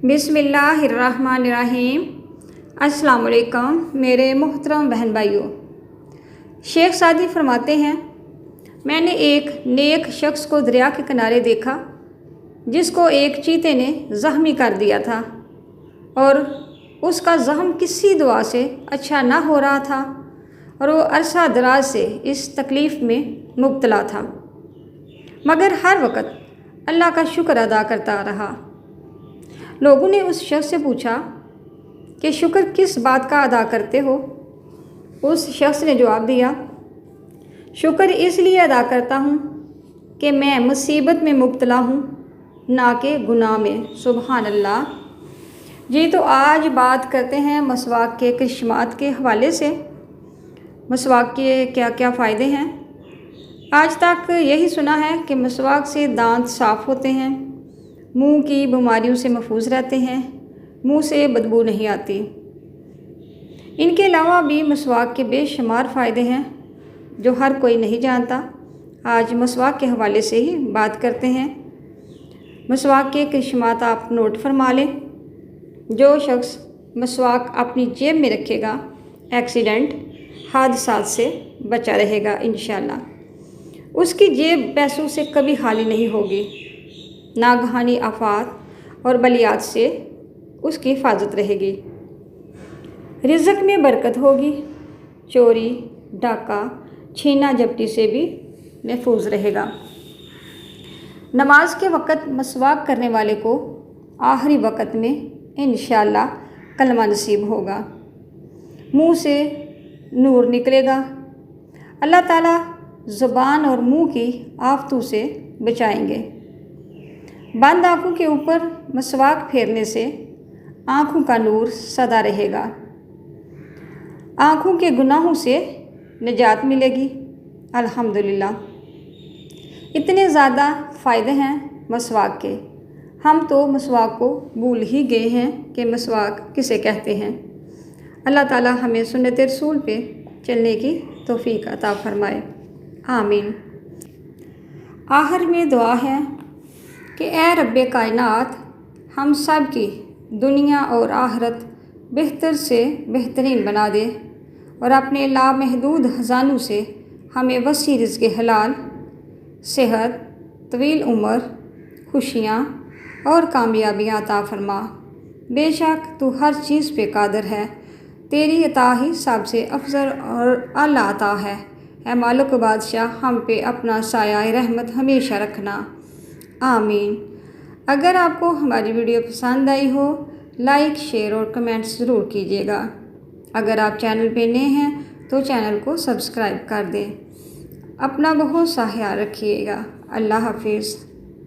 बिस्मिल्लाहिर्रहमानिर्रहीम। अस्सलाम वालेकुम मेरे मोहतरम बहन भाइयों। शेख सादी फरमाते हैं, मैंने एक नेक शख्स को दरिया के किनारे देखा जिसको एक चीते ने ज़ख्मी कर दिया था और उसका ज़ख्म किसी दुआ से अच्छा ना हो रहा था और वो अरसा दराज से इस तकलीफ़ में मुब्तला था, मगर हर वक़्त अल्लाह का शुक्र अदा करता रहा। लोगों ने उस शख्स से पूछा कि शुक्र किस बात का अदा करते हो? उस शख्स ने जवाब दिया, शुक्र इसलिए अदा करता हूँ कि मैं मुसीबत में मुब्तला हूँ, ना कि गुनाह में। सुबहान अल्लाह। जी, तो आज बात करते हैं मसवाक के करिश्मात के हवाले से। मसवाक के क्या क्या फ़ायदे हैं। आज तक यही सुना है कि मसवाक से दांत साफ़ होते हैं, मुंह की बीमारियों से महफूज रहते हैं, मुंह से बदबू नहीं आती। इनके अलावा भी मसवाक के बेशुमार फ़ायदे हैं जो हर कोई नहीं जानता। आज मसवाक के हवाले से ही बात करते हैं। मसवाक के करिश्मात आप नोट फरमा लें। जो शख्स मसवाक अपनी जेब में रखेगा एक्सीडेंट हादसात से बचा रहेगा इंशाअल्लाह। उसकी जेब पैसों से कभी खाली नहीं होगी। नागहानी आफात और बलियात से उसकी हिफाजत रहेगी। रिज़्क़ में बरकत होगी। चोरी डाका छीना झपटी से भी महफूज रहेगा। नमाज के वक़्त मसवाक करने वाले को आखिरी वक़्त में इंशाअल्लाह कलमा नसीब होगा। मुँह से नूर निकलेगा। अल्लाह ताला ज़ुबान और मुँह की आफतों से बचाएंगे। बंद आँखों के ऊपर मसवाक फेरने से आँखों का नूर सदा रहेगा। आँखों के गुनाहों से निजात मिलेगी। अल्हम्दुलिल्लाह। इतने ज़्यादा फ़ायदे हैं मसवाक के, हम तो मसवाक को भूल ही गए हैं कि मसवाक किसे कहते हैं। अल्लाह ताला हमें सुन्नत रसूल पे चलने की तौफीक अता फरमाए। आमीन। आखिर में दुआ है कि ए रब्बे कायनात, हम सब की दुनिया और आखिरत बेहतर से बेहतरीन बना दे और अपने लामहदूद ख़ज़ानों से हमें वसी रिज़्क़ हलाल, सेहत, तवील उम्र, खुशियाँ और कामयाबियाँ अता फरमा। बेशक तू हर चीज़ पे कादिर है। तेरी अता ही सबसे अफजल और आला अता है। ए मालिक बादशाह, हम पे अपना साया रहमत हमेशा रखना। आमीन। अगर आपको हमारी वीडियो पसंद आई हो, लाइक शेयर और कमेंट्स ज़रूर कीजिएगा। अगर आप चैनल पे नए हैं तो चैनल को सब्सक्राइब कर दें। अपना बहुत सा ख्याल रखिएगा। अल्लाह हाफिज़।